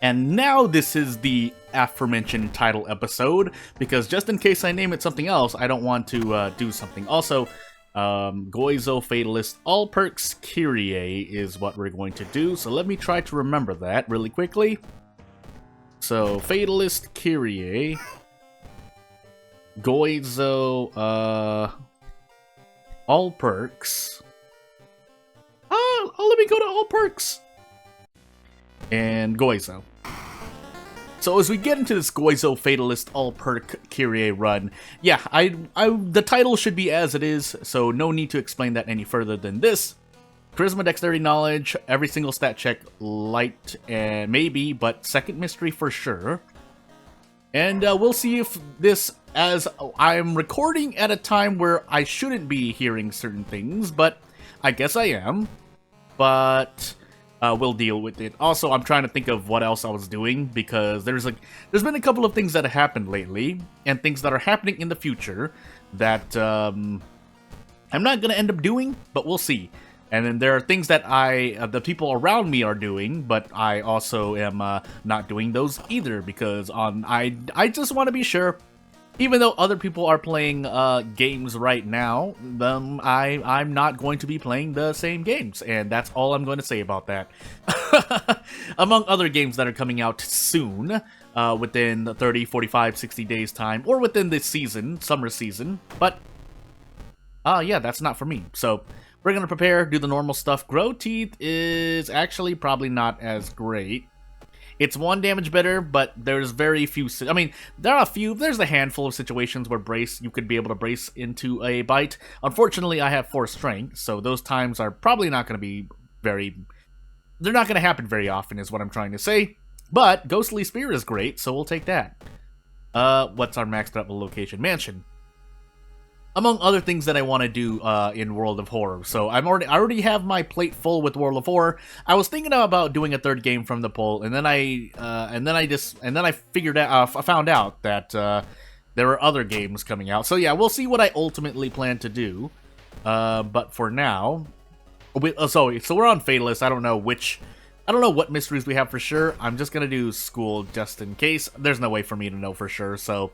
And now this is the aforementioned title episode, because just in case I name it something else, I don't want to do something. Also, Goizo Fatalist All Perks Kirie is what we're going to do, so let me try to remember that really quickly. So, Fatalist Kirie, Goizo, All Perks. Let me go to All Perks! And Goizo. So as we get into this Goizo Fatalist All Perk Kirie run, yeah, the title should be as it is, so no need to explain that any further than this. Charisma, Dexterity, Knowledge, every single stat check, light, and maybe, but second mystery for sure. And we'll see if this, as I'm recording at a time where I shouldn't be hearing certain things, but I guess I am. But we'll deal with it. Also, I'm trying to think of what else I was doing, because there's been a couple of things that have happened lately, and things that are happening in the future that I'm not gonna end up doing, but we'll see. And then there are things that the people around me are doing, but I also am not doing those either, because I just want to be sure. Even though other people are playing games right now, I'm not going to be playing the same games, and that's all I'm going to say about that. Among other games that are coming out soon, within 30, 45, 60 days time, or within this season, summer season, but yeah, that's not for me. So we're going to prepare, do the normal stuff. Grow Teeth is actually probably not as great. It's 1 damage better, but there's very few... I mean, there's a handful of situations where you could be able to brace into a bite. Unfortunately, I have 4 strength, so those times are probably not going to be very... They're not going to happen very often, is what I'm trying to say. But Ghostly Spear is great, so we'll take that. What's our maxed up location? Mansion. Among other things that I want to do in World of Horror. So I already have my plate full with World of Horror. I was thinking about doing a 3rd game from the poll, and then I found out that there were other games coming out. So yeah, we'll see what I ultimately plan to do. But for now, so we're on Fatalist. I don't know what mysteries we have for sure. I'm just gonna do school just in case. There's no way for me to know for sure. So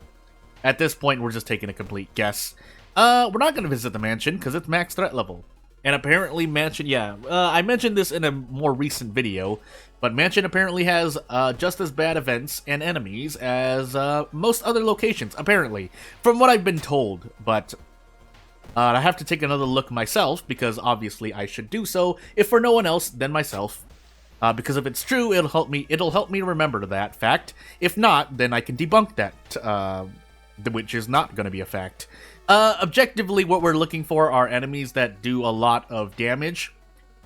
at this point, we're just taking a complete guess. We're not going to visit the mansion, because it's max threat level. And apparently mansion, yeah, I mentioned this in a more recent video, but mansion apparently has just as bad events and enemies as most other locations, apparently, from what I've been told. But I have to take another look myself, because obviously I should do so, if for no one else than myself. Because if it's true, it'll help me remember that fact. If not, then I can debunk that, which is not going to be a fact. Objectively, what we're looking for are enemies that do a lot of damage,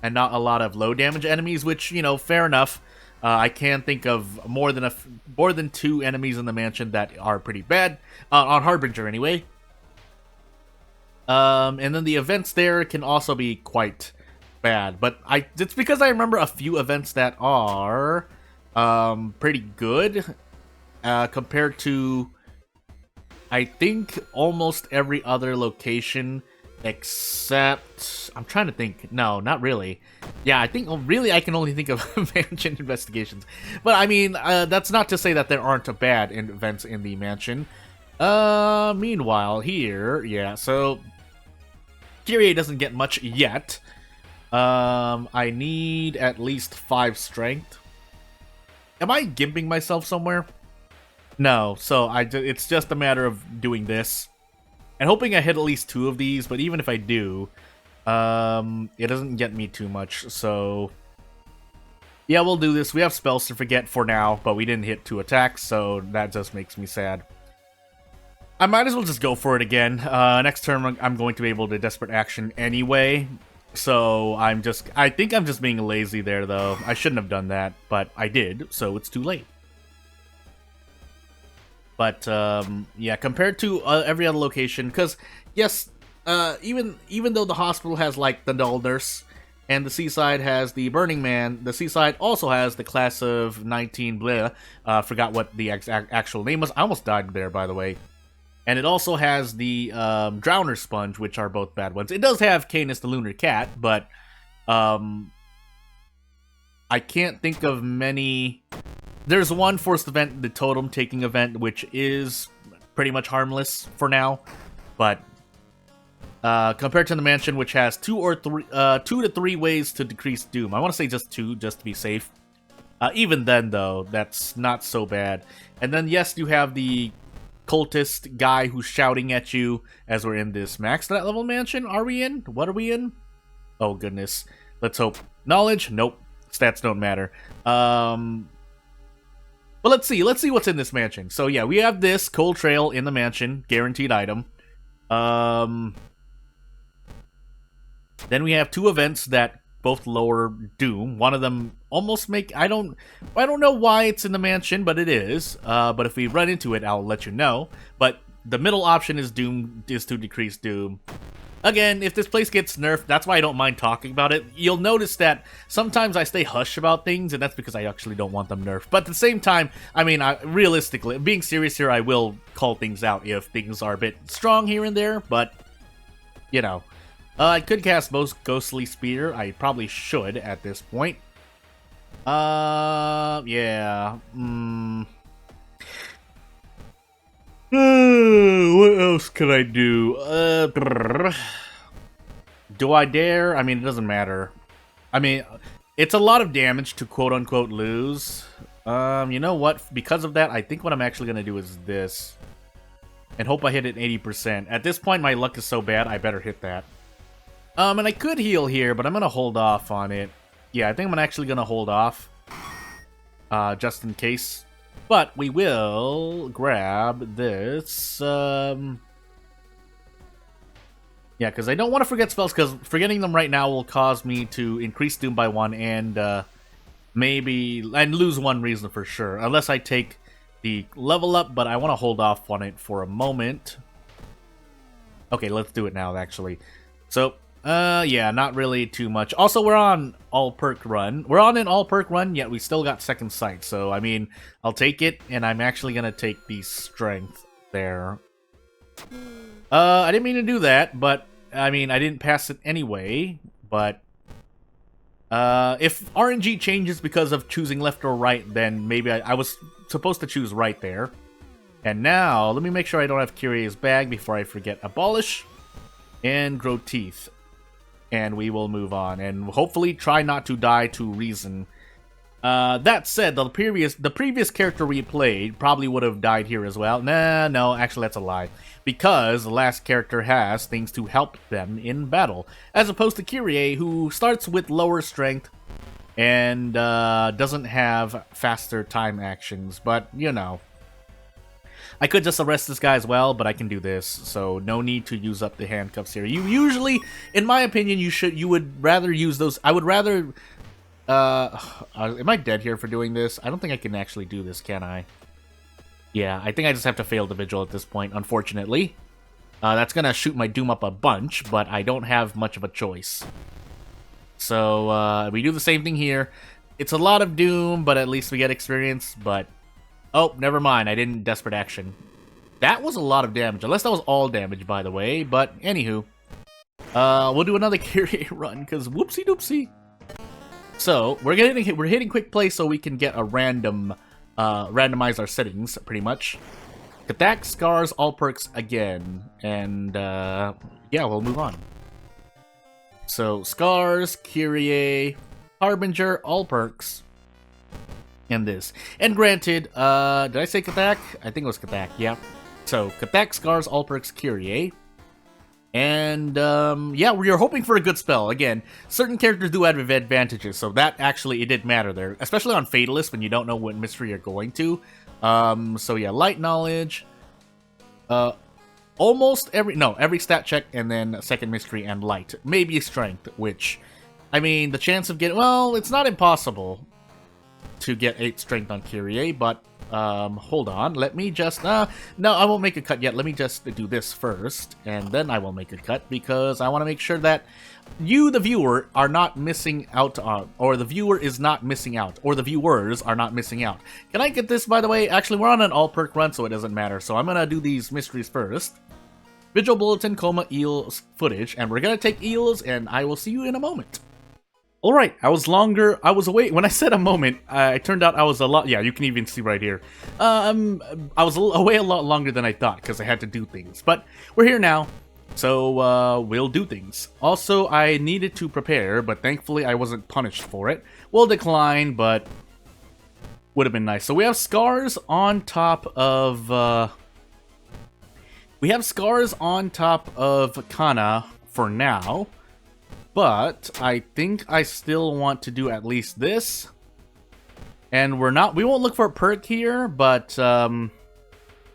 and not a lot of low damage enemies, which, you know, fair enough. I can think of more than 2 enemies in the mansion that are pretty bad, on Harbinger anyway. And then the events there can also be quite bad, but it's because I remember a few events that are pretty good compared to, I think, almost every other location except... I'm trying to think. No, not really. Yeah, I think really I can only think of mansion investigations. But I mean, that's not to say that there aren't bad events in the mansion. Meanwhile, here, yeah, so Kirie doesn't get much yet. I need at least 5 strength. Am I gimping myself somewhere? No, so it's just a matter of doing this and hoping I hit at least 2 of these, but even if I do, it doesn't get me too much, so yeah, we'll do this. We have spells to forget for now, but we didn't hit 2 attacks, so that just makes me sad. I might as well just go for it again. Next turn, I'm going to be able to Desperate Action anyway, so I think I'm just being lazy there, though. I shouldn't have done that, but I did, so it's too late. But, yeah, compared to every other location, because, yes, even though the hospital has, like, the Null Nurse, and the Seaside has the Burning Man, the Seaside also has the Class of 19 blah, forgot what the actual name was. I almost died there, by the way. And it also has the Drowner Sponge, which are both bad ones. It does have Canis the Lunar Cat, but I can't think of many There's one forced event, the totem taking event, which is pretty much harmless for now, but compared to the mansion, which has 2 to 3 ways to decrease doom. I want to say just 2, just to be safe. Even then, though, that's not so bad. And then, yes, you have the cultist guy who's shouting at you as we're in this max threat level mansion. Are we in? What are we in? Oh, goodness. Let's hope. Knowledge? Nope. Stats don't matter. But let's see. Let's see what's in this mansion. So, yeah, we have this Cold Trail in the mansion. Guaranteed item. Then we have 2 events that both lower doom. One of them almost make... I don't know why it's in the mansion, but it is. But if we run into it, I'll let you know. But the middle option is doom, is to decrease doom. Again, if this place gets nerfed, that's why I don't mind talking about it. You'll notice that sometimes I stay hush about things, and that's because I actually don't want them nerfed. But at the same time, I mean, realistically, being serious here, I will call things out if things are a bit strong here and there, but, you know. I could cast most Ghostly Spear. I probably should at this point. Yeah. What else could I do? Do I dare? I mean, it doesn't matter. I mean, it's a lot of damage to quote-unquote lose. You know what? Because of that, I think what I'm actually going to do is this. And hope I hit it 80%. At this point, my luck is so bad, I better hit that. And I could heal here, but I'm going to hold off on it. Yeah, I think I'm actually going to hold off. Just in case. But we will grab this. Yeah, because I don't want to forget spells, because forgetting them right now will cause me to increase Doom by 1 and and lose 1 reason for sure. Unless I take the level up, but I want to hold off on it for a moment. Okay, let's do it now, actually. So, yeah, not really too much. Also, we're on all-perk run. We're on an all-perk run, yet we still got second sight. So, I mean, I'll take it, and I'm actually going to take the strength there. I didn't mean to do that, but, I mean, I didn't pass it anyway. But, if RNG changes because of choosing left or right, then maybe I was supposed to choose right there. And now, let me make sure I don't have Kirie's bag before I forget. Abolish and grow teeth. And we will move on, and hopefully try not to die to reason. That said, the previous character we played probably would have died here as well. Nah, no, actually that's a lie. Because the last character has things to help them in battle. As opposed to Kirie, who starts with lower strength and doesn't have faster time actions. But, you know. I could just arrest this guy as well, but I can do this, so no need to use up the handcuffs here. You usually, in my opinion, you would rather use those. I would rather. Am I dead here for doing this? I don't think I can actually do this, can I? Yeah, I think I just have to fail the vigil at this point, unfortunately. That's gonna shoot my doom up a bunch, but I don't have much of a choice. So we do the same thing here. It's a lot of doom, but at least we get experience. But oh, never mind. I didn't desperate action. That was a lot of damage. Unless that was all damage, by the way. But, anywho. We'll do another Kirie run, because whoopsie doopsie. So, we're hitting quick play so we can get a randomize our settings, pretty much. Attack, Scars, all perks again. And, yeah, we'll move on. So, Scars, Kirie, Harbinger, all perks. And this. And granted, did I say Kathak? I think it was Kathak, yeah. So, Kathak, Scars, all perks, Kirie. And, yeah, we're hoping for a good spell. Again, certain characters do have advantages, so that actually, it did matter there. Especially on Fatalist, when you don't know what mystery you're going to. So yeah, Light Knowledge. Almost every stat check, and then second mystery and Light. Maybe Strength, which, I mean, the chance of getting, well, it's not impossible to get 8 strength on Kirie, but hold on, let me just no, I won't make a cut yet. Let me just do this first, and then I will make a cut, because I want to make sure that you, the viewer, are not missing out on, or the viewer is not missing out, or the viewers are not missing out. Can I get this, by the way? Actually, we're on an all perk run, so it doesn't matter, so I'm gonna do these mysteries first. Vigil Bulletin, Coma, Eels footage, and we're gonna take Eels, and I will see you in a moment. Alright, I was away, when I said a moment, it turned out I was a lot, yeah, you can even see right here. I was away a lot longer than I thought, because I had to do things, but we're here now, so, we'll do things. Also, I needed to prepare, but thankfully I wasn't punished for it. We'll decline, but would have been nice. So we have scars on top of, we have scars on top of Kana for now. But I think I still want to do at least this. And we won't look for a perk here, but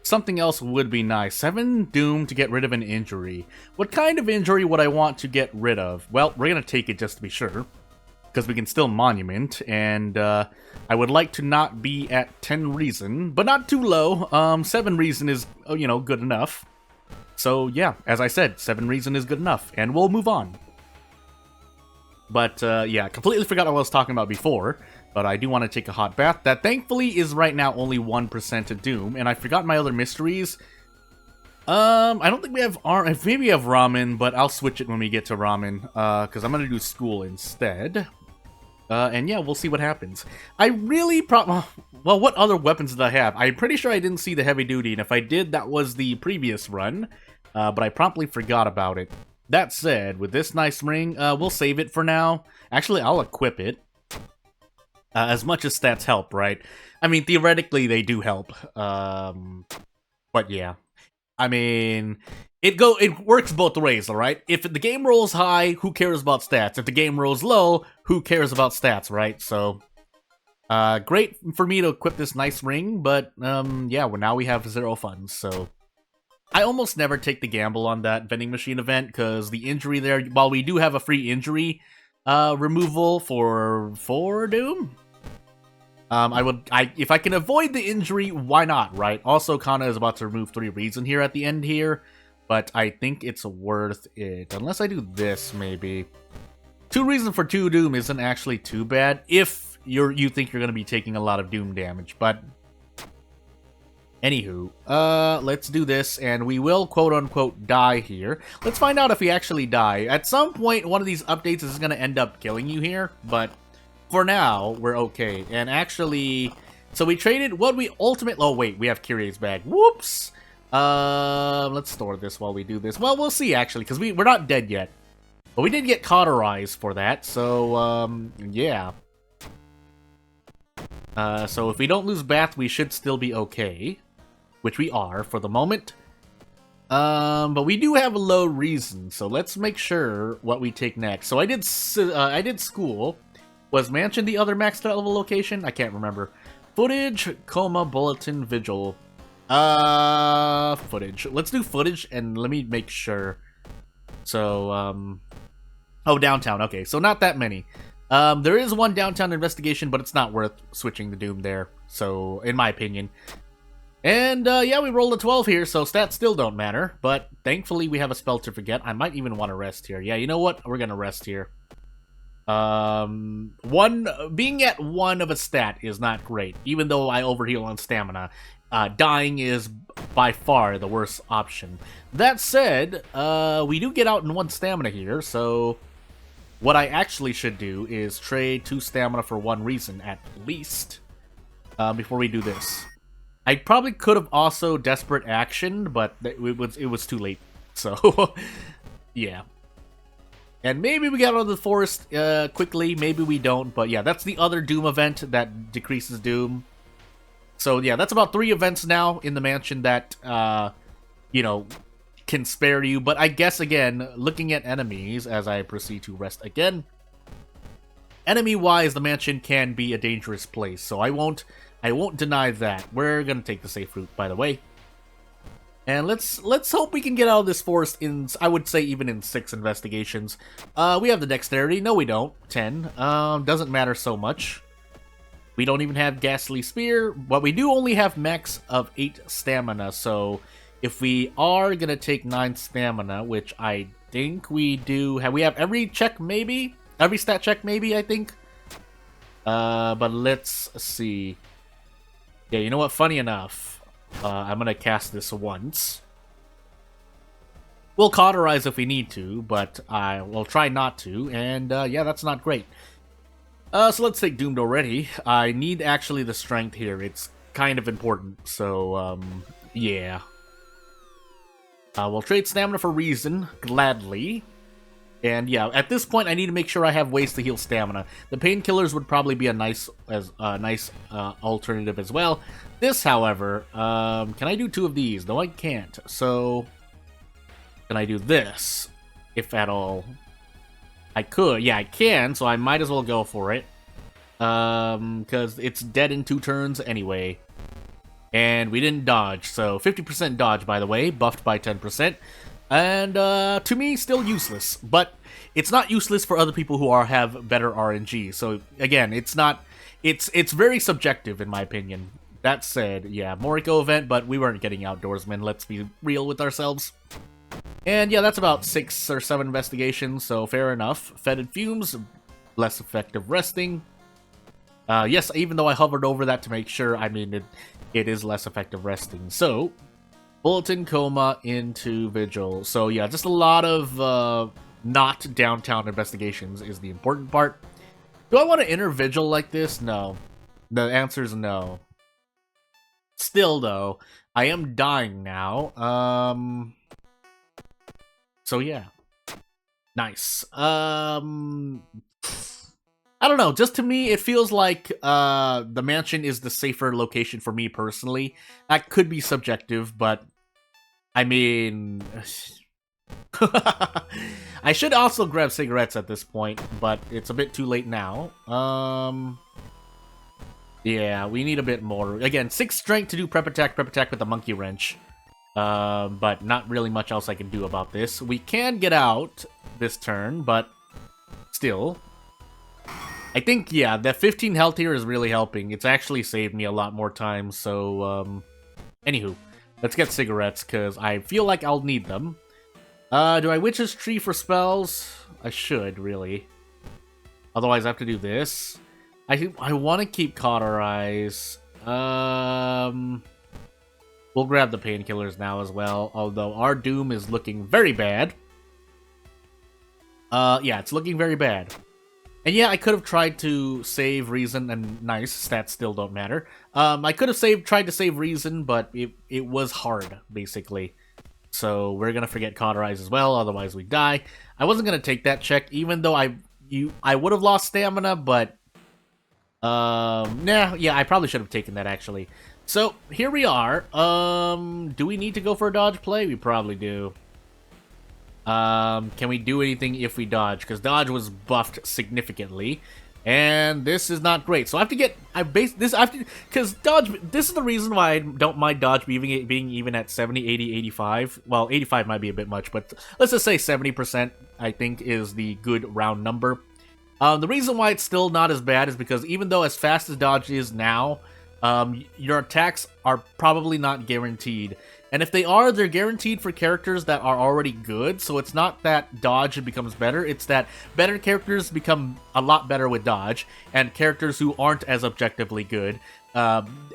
something else would be nice. 7 Doom to get rid of an injury. What kind of injury would I want to get rid of? Well, we're going to take it just to be sure. Because we can still monument, and I would like to not be at 10 reason, but not too low. 7 reason is, you know, good enough. So yeah, as I said, 7 reason is good enough, and we'll move on. But, yeah, completely forgot what I was talking about before, but I do want to take a hot bath. That, thankfully, is right now only 1% of Doom, and I forgot my other mysteries. I don't think we have, maybe we have ramen, but I'll switch it when we get to ramen, because I'm going to do school instead. And yeah, we'll see what happens. I really well, what other weapons did I have? I'm pretty sure I didn't see the heavy duty, and if I did, that was the previous run, but I promptly forgot about it. That said, with this nice ring, we'll save it for now. Actually, I'll equip it. As much as stats help, right? I mean, theoretically, they do help. But yeah. I mean, it works both ways, alright? If the game rolls high, who cares about stats? If the game rolls low, who cares about stats, right? So, great for me to equip this nice ring, but, yeah, well, now we have 0 funds, so... I almost never take the gamble on that vending machine event, because the injury there, while we do have a free injury removal for Doom, if I can avoid the injury, why not, right? Also, Kana is about to remove 3 reason here at the end here, but I think it's worth it. Unless I do this, maybe. 2 reason for 2 Doom isn't actually too bad, if you think you're going to be taking a lot of Doom damage, but... Anywho, let's do this, and we will quote-unquote die here. Let's find out if we actually die. At some point, one of these updates is going to end up killing you here, but for now, we're okay. And actually, so we traded what we ultimately... Oh, wait, we have Kirie's bag. Whoops! Let's store this while we do this. Well, we'll see, actually, because we're not dead yet. But we did get cauterized for that, so, yeah. So if we don't lose Bath, we should still be okay. Which we are for the moment. But we do have a low reason, so let's make sure what we take next. So I did school. Was Mansion the other max level location? I can't remember. Footage, coma, bulletin, vigil. Footage. Let's do footage, and let me make sure. So, oh, downtown. Okay, so not that many. There is one downtown investigation, but it's not worth switching the Doom there. So, in my opinion. And, yeah, we rolled a 12 here, so stats still don't matter. But, thankfully, we have a spell to forget. I might even want to rest here. Yeah, you know what? We're gonna rest here. Being at 1 of a stat is not great. Even though I overheal on stamina. Dying is by far the worst option. That said, we do get out in 1 stamina here, so... What I actually should do is trade 2 stamina for 1 reason, at least. Before we do this. I probably could have also desperate actioned, but it was too late. So, yeah. And maybe we get out of the forest quickly, maybe we don't, but yeah, that's the other Doom event that decreases Doom. So yeah, that's about 3 events now in the mansion that, you know, can spare you. But I guess, again, looking at enemies as I proceed to rest again, enemy-wise, the mansion can be a dangerous place, so I won't deny that. We're gonna take the safe route, by the way. And let's hope we can get out of this forest in, I would say, even in 6 investigations. We have the dexterity. No, we don't. 10. Doesn't matter so much. We don't even have Ghastly Spear, but we do only have max of 8 stamina, so if we are gonna take 9 stamina, which I think we do, we have every check, maybe? Every stat check, maybe, I think? But let's see. Yeah, you know what? Funny enough, I'm gonna cast this once. We'll cauterize if we need to, but I will try not to, and yeah, that's not great. So let's take Doomed already. I need actually the strength here. It's kind of important. So, yeah. We'll trade stamina for reason, gladly. And yeah, at this point, I need to make sure I have ways to heal stamina. The painkillers would probably be a nice alternative as well. This, however, can I do 2 of these? No, I can't. So, can I do this, if at all? I could. Yeah, I can, so I might as well go for it. Because it's dead in 2 turns anyway. And we didn't dodge, so 50% dodge, by the way, buffed by 10%. And, to me, still useless. But it's not useless for other people who have better RNG. So, again, it's not... It's very subjective, in my opinion. That said, yeah, Moriko event, but we weren't getting outdoorsmen. Let's be real with ourselves. And, yeah, that's about 6 or 7 investigations, so fair enough. Fetid fumes, less effective resting. Yes, even though I hovered over that to make sure, I mean, it is less effective resting. So... Bulletin, coma, into vigil. So yeah, just a lot of not downtown investigations is the important part. Do I want to enter vigil like this? No. The answer is no. Still though, I am dying now. So yeah. Nice. I don't know, just to me, it feels like the mansion is the safer location for me personally. That could be subjective, but I mean... I should also grab cigarettes at this point, but it's a bit too late now. Yeah, we need a bit more. Again, 6 strength to do prep attack with the monkey wrench. But not really much else I can do about this. We can get out this turn, but still... I think, yeah, that 15 health here is really helping. It's actually saved me a lot more time, so, anywho. Let's get cigarettes, because I feel like I'll need them. Do I Witch's Tree for spells? I should, really. Otherwise, I have to do this. I want to keep Cauterize. We'll grab the painkillers now as well, although our doom is looking very bad. Yeah, it's looking very bad. And yeah, I could have tried to save reason, and nice, stats still don't matter. I could have tried to save reason, but it was hard, basically. So we're gonna forget Cauterize as well, otherwise we die. I wasn't gonna take that check, even though I would have lost stamina, but... nah, yeah, I probably should have taken that, actually. So, here we are. Do we need to go for a dodge play? We probably do. Can we do anything if we dodge? Because dodge was buffed significantly, and this is not great. So I have to get, because dodge, this is the reason why I don't mind dodge being even at 70, 80, 85. Well, 85 might be a bit much, but let's just say 70%, I think, is the good round number. The reason why it's still not as bad is because even though as fast as dodge is now, your attacks are probably not guaranteed. And if they are, they're guaranteed for characters that are already good, so it's not that dodge becomes better, it's that better characters become a lot better with dodge, and characters who aren't as objectively good,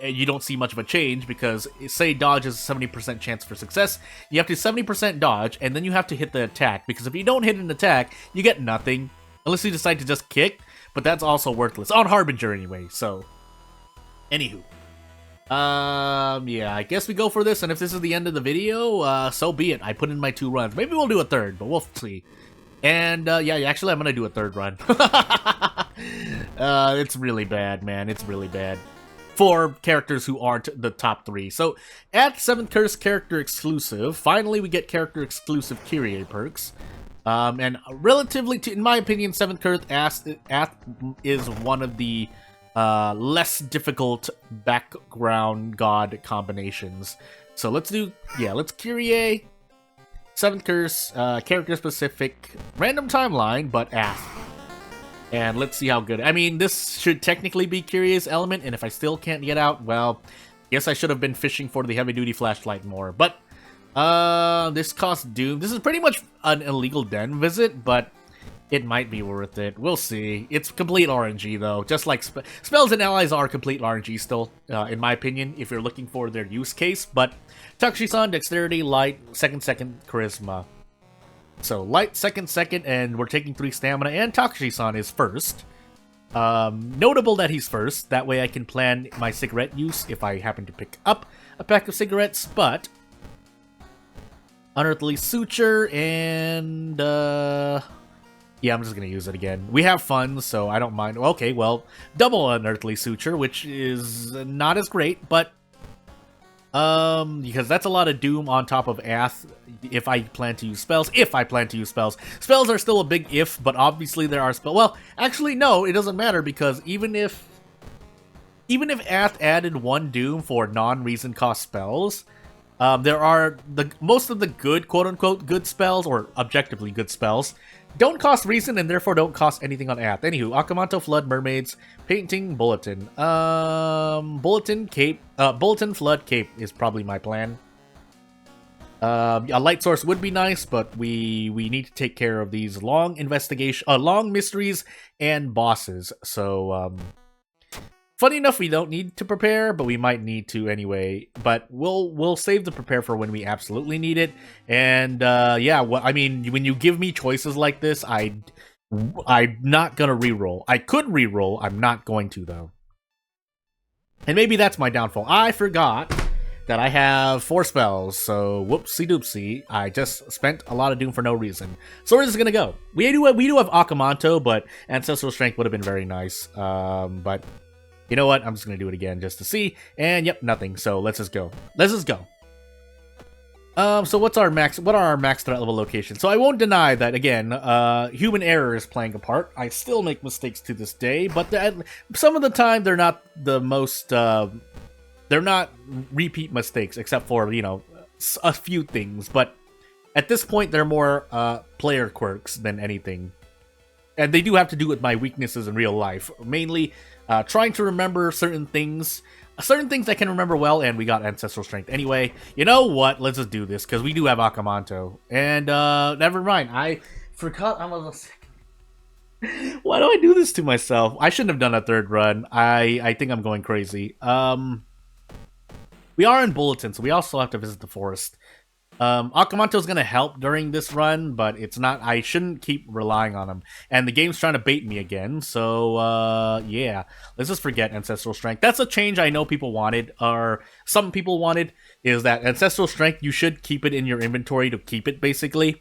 you don't see much of a change, because say dodge is a 70% chance for success, you have to 70% dodge, and then you have to hit the attack, because if you don't hit an attack, you get nothing, unless you decide to just kick, but that's also worthless, on Harbinger anyway, so... Anywho. Yeah, I guess we go for this, and if this is the end of the video, so be it. I put in my 2 runs. Maybe we'll do a 3rd, but we'll see. And, yeah, actually, I'm gonna do a 3rd run. It's really bad, man. It's really bad. For characters who aren't the top 3. So, at 7th Curse character exclusive, finally we get character exclusive Kirie perks. And relatively, in my opinion, 7th Curse is one of the... less difficult background god combinations. So let's do, yeah, let's Kirie, 7th Curse, character specific, random timeline, but Ath. And let's see how good, I mean, this should technically be Kirie's element, and if I still can't get out, well, guess I should have been fishing for the heavy duty flashlight more, but, this costs Doom. This is pretty much an illegal den visit, but it might be worth it. We'll see. It's complete RNG, though. Just like spells and allies are complete RNG still, in my opinion, if you're looking for their use case. But Takushi-san, Dexterity, Light, second, Charisma. So, Light, second, and we're taking 3 Stamina, and Takushi-san is first. Notable that he's first. That way I can plan my cigarette use if I happen to pick up a pack of cigarettes, but... Unearthly Suture, and, yeah, I'm just gonna use it again. We have funds, so I don't mind. Okay, well, double Unearthly Suture, which is not as great, but, because that's a lot of Doom on top of Ath if I plan to use spells. Spells are still a big if, but obviously there are spells. Well, actually, no, it doesn't matter, because even if Ath added 1 Doom for non-reason cost spells, there are most of the good, quote-unquote, good spells, or objectively good spells, don't cost reason and therefore don't cost anything on Ath. Anywho, Akamanto, Flood, Mermaids, Painting, Bulletin. Bulletin, Cape, Bulletin, Flood, Cape is probably my plan. A light source would be nice, but we need to take care of these long mysteries and bosses. So, funny enough, we don't need to prepare, but we might need to anyway. But we'll save the prepare for when we absolutely need it. And yeah, I mean, when you give me choices like this, I'm not gonna reroll. I could reroll. I'm not going to though. And maybe that's my downfall. I forgot that I have 4 spells. So whoopsie doopsie. I just spent a lot of Doom for no reason. So we're just gonna go. We do have Akamanto, but Ancestral Strength would have been very nice. But you know what? I'm just going to do it again just to see. And yep, nothing. So let's just go. So what are our max threat level locations? So I won't deny that, again, human error is playing a part. I still make mistakes to this day, but some of the time they're not the most, they're not repeat mistakes, except for, you know, a few things. But at this point, they're more player quirks than anything. And they do have to do with my weaknesses in real life. Mainly, trying to remember certain things I can remember well, and we got Ancestral Strength. Anyway, you know what? Let's just do this, because we do have Akamanto. And, never mind. I forgot I'm a little sick. Why do I do this to myself? I shouldn't have done a 3rd run. I think I'm going crazy. We are in Bulletin, so we also have to visit the forest. Akamanto's gonna help during this run, but it's not. I shouldn't keep relying on him. And the game's trying to bait me again, so yeah. Let's just forget Ancestral Strength. That's a change I know people wanted, or some people wanted, is that Ancestral Strength, you should keep it in your inventory to keep it, basically.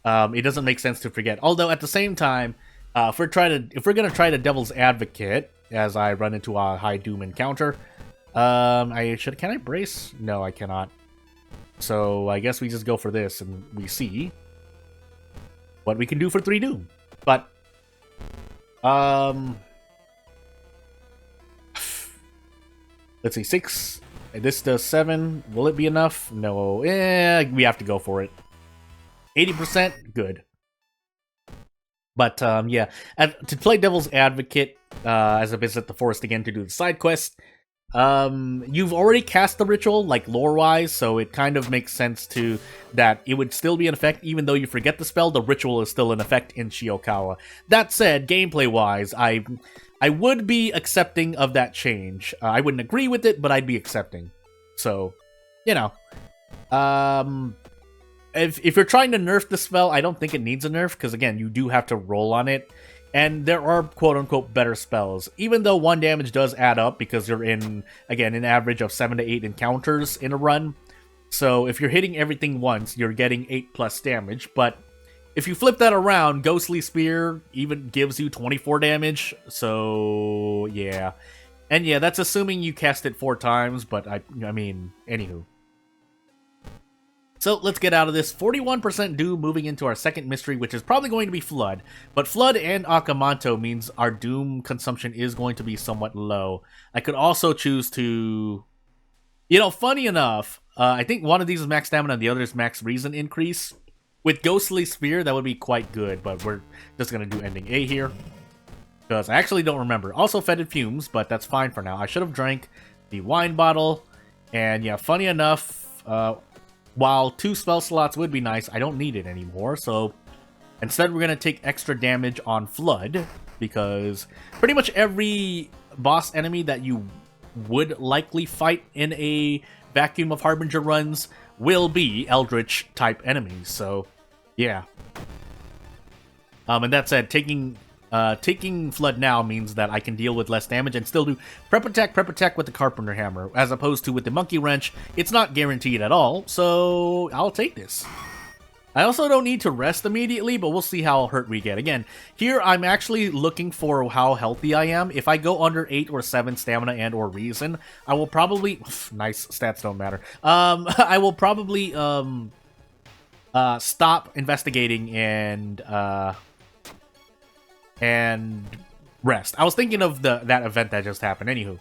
It doesn't make sense to forget. Although, at the same time, if we're gonna try the Devil's Advocate, as I run into a high Doom encounter, can I brace? No, I cannot. So I guess we just go for this and we see what we can do for 3 Doom. But let's see, 6. This does 7. Will it be enough? No. We have to go for it. 80%, good. But yeah, to play Devil's Advocate, as I visit the forest again to do the side quest. You've already cast the ritual, like lore-wise, so it kind of makes sense to that it would still be in effect, even though you forget the spell, the ritual is still in effect in Shiokawa. That said, gameplay-wise, I would be accepting of that change. I wouldn't agree with it, but I'd be accepting. So, you know. If you're trying to nerf the spell, I don't think it needs a nerf, because again, you do have to roll on it. And there are quote-unquote better spells, even though 1 damage does add up because you're in, again, an average of 7 to 8 encounters in a run. So if you're hitting everything once, you're getting 8+ damage. But if you flip that around, Ghostly Spear even gives you 24 damage. So yeah. And yeah, that's assuming you cast it 4 times, but I mean, anywho. So let's get out of this. 41% Doom, moving into our second mystery, which is probably going to be Flood. But Flood and Akamanto means our Doom consumption is going to be somewhat low. I could also choose to... You know, funny enough, I think one of these is max stamina and the other is max reason increase. With Ghostly Spear, that would be quite good, but we're just going to do ending A here. Because I actually don't remember. Also Fetid Fumes, but that's fine for now. I should have drank the wine bottle. And yeah, funny enough... while 2 spell slots would be nice, I don't need it anymore, so instead we're going to take extra damage on Flood, because pretty much every boss enemy that you would likely fight in a vacuum of Harbinger runs will be Eldritch-type enemies, so yeah. And that said, taking taking Flood now means that I can deal with less damage and still do prep attack with the Carpenter Hammer, as opposed to with the Monkey Wrench. It's not guaranteed at all, so I'll take this. I also don't need to rest immediately, but we'll see how hurt we get. Again, here I'm actually looking for how healthy I am. If I go under 8 or 7 stamina and or reason, I will probably... Nice, stats don't matter. I will probably stop investigating and rest. I was thinking of that event that just happened. Anywho,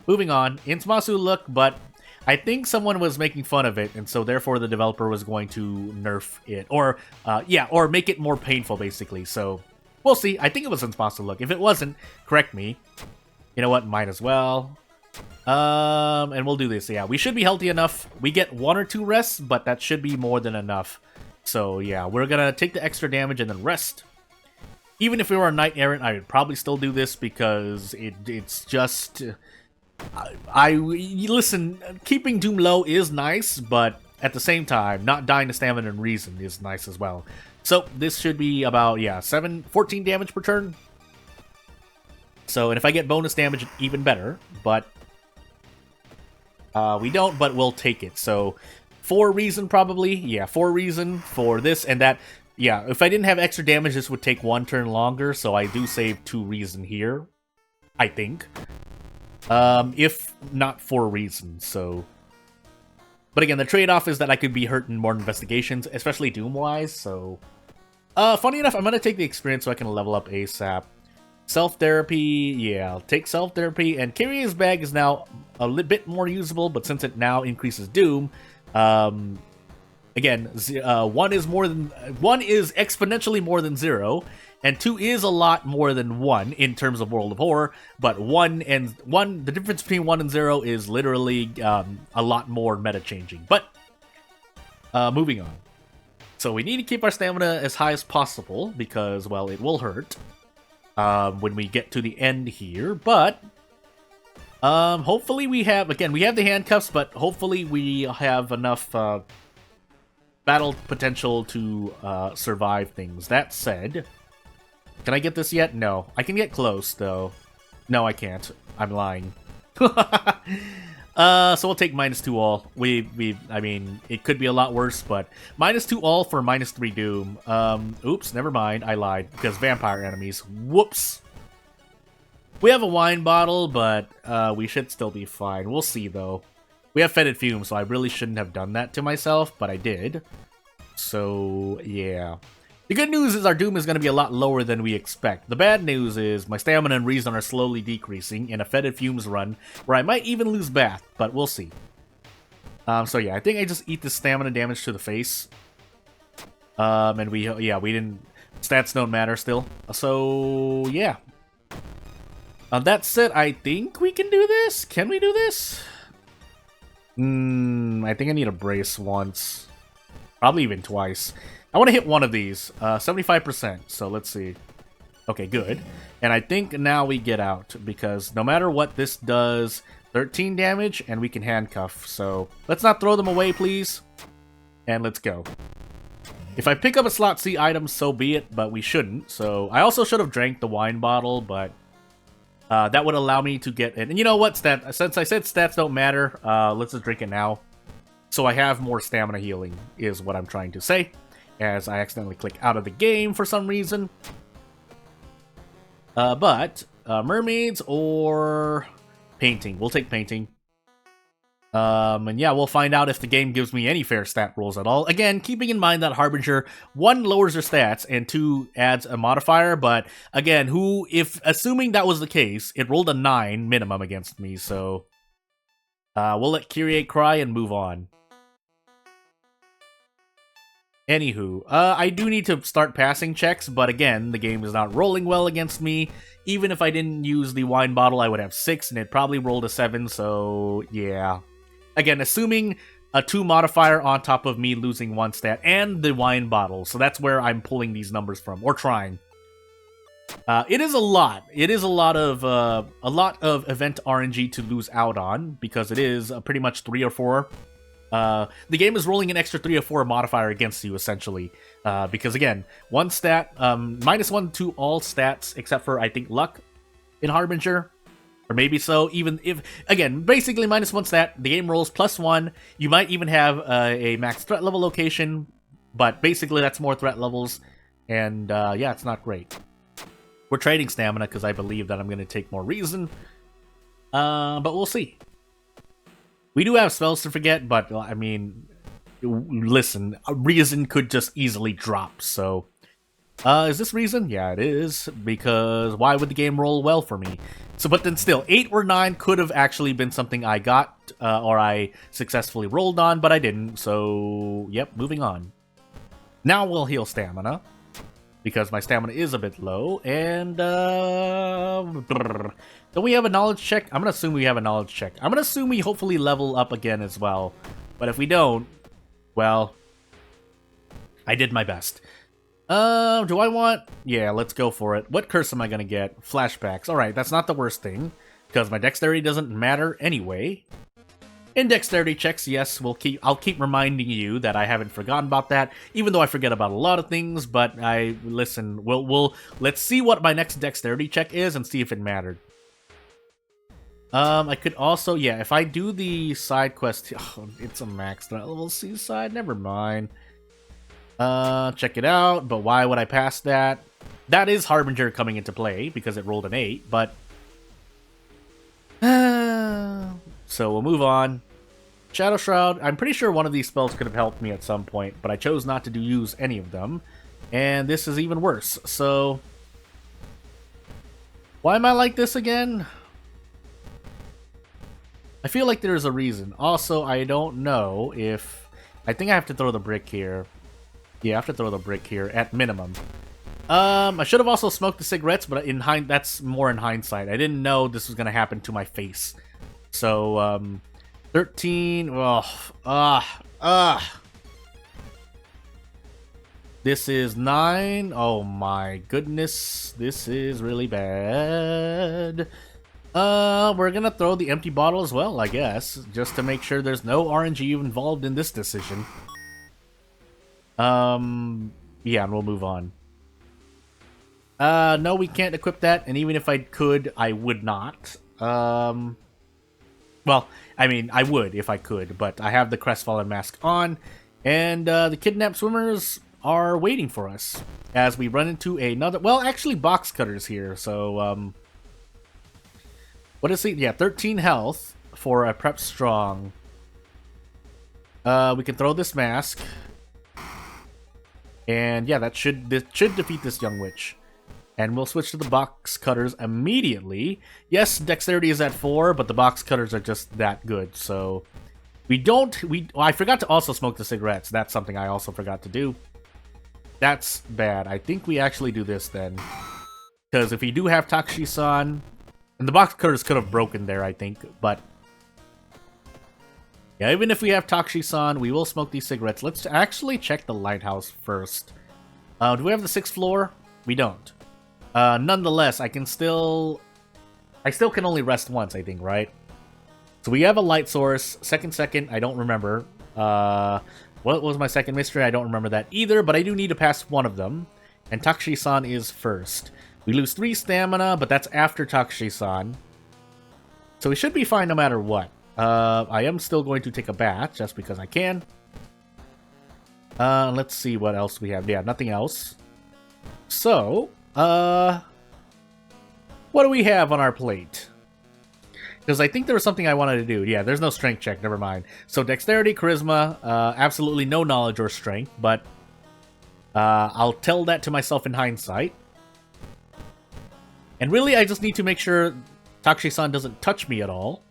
moving on. Insmasu look, but I think someone was making fun of it, and so therefore the developer was going to nerf it, or or make it more painful, basically. So we'll see. I think it was Insmasu look. If it wasn't, correct me. You know what? Might as well. And we'll do this. Yeah, we should be healthy enough. We get 1 or 2 rests, but that should be more than enough. So yeah, we're gonna take the extra damage and then rest. Even if we were a Knight Errant, I would probably still do this because it's just... Listen, keeping Doom low is nice, but at the same time, not dying to stamina and reason is nice as well. So this should be about, 14 damage per turn. So, and if I get bonus damage, even better, but we don't, but we'll take it. So 4 reason probably, 4 reason for this and that. Yeah, if I didn't have extra damage, this would take 1 turn longer, so I do save 2 reason here, I think. If not 4 reasons, so... But again, the trade-off is that I could be hurt in more investigations, especially Doom-wise, so... funny enough, I'm gonna take the experience so I can level up ASAP. Self-therapy, I'll take self-therapy, and Kirie's bag is now a little bit more usable, but since it now increases Doom, again, 1 is exponentially more than 0, and 2 is a lot more than 1 in terms of World of Horror, but the difference between 1 and 0 is literally a lot more meta-changing. But, moving on. So we need to keep our stamina as high as possible, because, well, it will hurt when we get to the end here, but... hopefully we have the handcuffs, but hopefully we have enough battle potential to survive things. That said, can I get this yet? No. I can get close, though. No, I can't. I'm lying. So we'll take -2 all. I mean, it could be a lot worse, but -2 all for -3 Doom. Oops, never mind. I lied, because vampire enemies. Whoops. We have a wine bottle, but we should still be fine. We'll see, though. We have fetid fumes, so I really shouldn't have done that to myself, but I did. So, yeah. The good news is our Doom is going to be a lot lower than we expect. The bad news is my stamina and reason are slowly decreasing in a fetid fumes run, where I might even lose Bath, but we'll see. So yeah, I think I just eat the stamina damage to the face. And we didn't... Stats don't matter still. So, yeah. That said, I think we can do this. Can we do this? I think I need a brace once. Probably even twice. I want to hit one of these. 75%, so let's see. Okay, good. And I think now we get out, because no matter what this does, 13 damage, and we can handcuff. So let's not throw them away, please. And let's go. If I pick up a slot C item, so be it, but we shouldn't. So I also should have drank the wine bottle, but that would allow me to get it. And you know what? Since I said stats don't matter, let's just drink it now. So I have more stamina healing, is what I'm trying to say. As I accidentally click out of the game for some reason. But mermaids or painting. We'll take painting. And yeah, we'll find out if the game gives me any fair stat rolls at all. Again, keeping in mind that Harbinger, 1, lowers your stats, and 2, adds a modifier. But again, assuming that was the case, it rolled a 9 minimum against me. So we'll let Kirie cry and move on. Anywho, I do need to start passing checks, but again, the game is not rolling well against me. Even if I didn't use the wine bottle, I would have 6, and it probably rolled a 7, so yeah. Again, assuming a 2 modifier on top of me losing 1 stat, and the wine bottle, so that's where I'm pulling these numbers from, or trying. It is a lot. It is a lot of event RNG to lose out on, because it is pretty much 3 or 4 The game is rolling an extra 3 or 4 modifier against you, essentially. Because, again, one stat, -1 to all stats, except for, I think, luck in Harbinger. Or maybe so, even if, again, basically -1 stat, the game rolls +1. You might even have a max threat level location, but basically that's more threat levels. And, yeah, it's not great. We're trading stamina because I believe that I'm going to take more reason. But we'll see. We do have spells to forget, but, I mean, listen, reason could just easily drop, so... is this reason? Yeah, it is, because why would the game roll well for me? So, but then still, 8 or 9 could have actually been something I got, or I successfully rolled on, but I didn't, so, yep, moving on. Now we'll heal stamina, because my stamina is a bit low, and, don't we have a knowledge check? I'm gonna assume we have a knowledge check. I'm gonna assume we hopefully level up again as well, but if we don't, well, I did my best. Do I want... Yeah, let's go for it. What curse am I gonna get? Flashbacks. Alright, that's not the worst thing, because my dexterity doesn't matter anyway. In dexterity checks, yes, I'll keep reminding you that I haven't forgotten about that, even though I forget about a lot of things, but listen, let's see what my next dexterity check is and see if it mattered. I could also, yeah, if I do the side quest... Oh, it's a max threat level C side, never mind. Check it out, but why would I pass that? That is Harbinger coming into play, because it rolled an 8, but... So we'll move on. Shadow Shroud, I'm pretty sure one of these spells could have helped me at some point, but I chose not to use any of them. And this is even worse, so... Why am I like this again? I feel like there's a reason. Also, I don't know if... I think I have to throw the brick here. Yeah, I have to throw the brick here, at minimum. I should have also smoked the cigarettes, but that's more in hindsight. I didn't know this was going to happen to my face. So, 13... This is 9. Oh my goodness. This is really bad. We're going to throw the empty bottle as well, I guess. Just to make sure there's no RNG involved in this decision. Yeah, and we'll move on. No, we can't equip that, and even if I could, I would not. Well, I mean, I would if I could, but I have the Crestfallen Mask on, and the kidnapped swimmers are waiting for us as we run into another... Well, actually, box cutters here, so, what is it? Yeah, 13 health for a prep strong. We can throw this mask. And yeah, this should defeat this young witch. And we'll switch to the box cutters immediately. Yes, dexterity is at 4, but the box cutters are just that good. So I forgot to also smoke the cigarettes. That's something I also forgot to do. That's bad. I think we actually do this then. Because if we do have Takushi-san, and the box cutters could have broken there, I think, but yeah, even if we have Takushi-san, we will smoke these cigarettes. Let's actually check the lighthouse first. Do we have the 6th floor? We don't. Nonetheless, I still can only rest once, I think, right? So we have a light source. Second, I don't remember. What was my second mystery? I don't remember that either, but I do need to pass one of them. And Takushi-san is first. We lose 3 stamina, but that's after Takushi-san. So we should be fine no matter what. I am still going to take a bath, just because I can. Let's see what else we have. Yeah, nothing else. So, what do we have on our plate? Because I think there was something I wanted to do. Yeah, there's no strength check, never mind. So, dexterity, charisma, absolutely no knowledge or strength, but I'll tell that to myself in hindsight. And really, I just need to make sure Takushi-san doesn't touch me at all.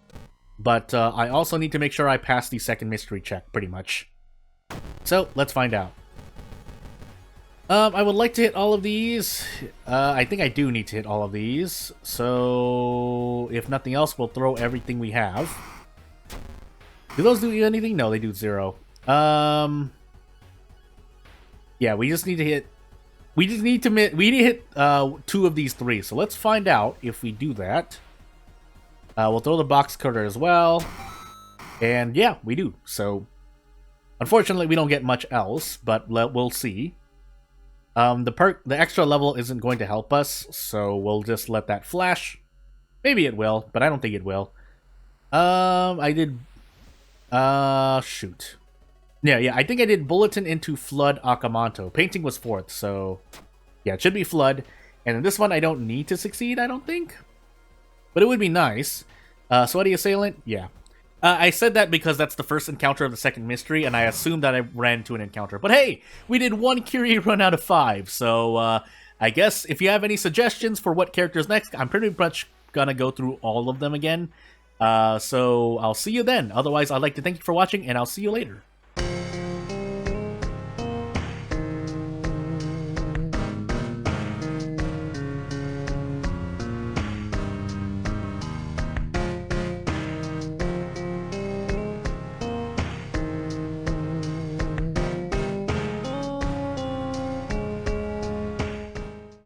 But I also need to make sure I pass the second mystery check, pretty much. So, let's find out. I would like to hit all of these. I think I do need to hit all of these. So, if nothing else, we'll throw everything we have. Do those do anything? No, they do 0. Yeah, we just need to hit... We need to hit 2 of these 3. So let's find out if we do that. We'll throw the box cutter as well. And yeah, we do. So Unfortunately, we don't get much else, but we'll see. The extra level isn't going to help us, so we'll just let that flash. Maybe it will, but I don't think it will. I did... shoot. Yeah, I think I did Bulletin into Flood Akamanto. Painting was 4th, so... Yeah, it should be Flood. And in this one, I don't need to succeed, I don't think. But it would be nice. Sweaty Assailant? Yeah. I said that because that's the first encounter of the second mystery, and I assumed that I ran into an encounter. But hey, we did 1 Kirie run out of 5, so I guess if you have any suggestions for what characters next, I'm pretty much gonna go through all of them again. So I'll see you then. Otherwise, I'd like to thank you for watching, and I'll see you later.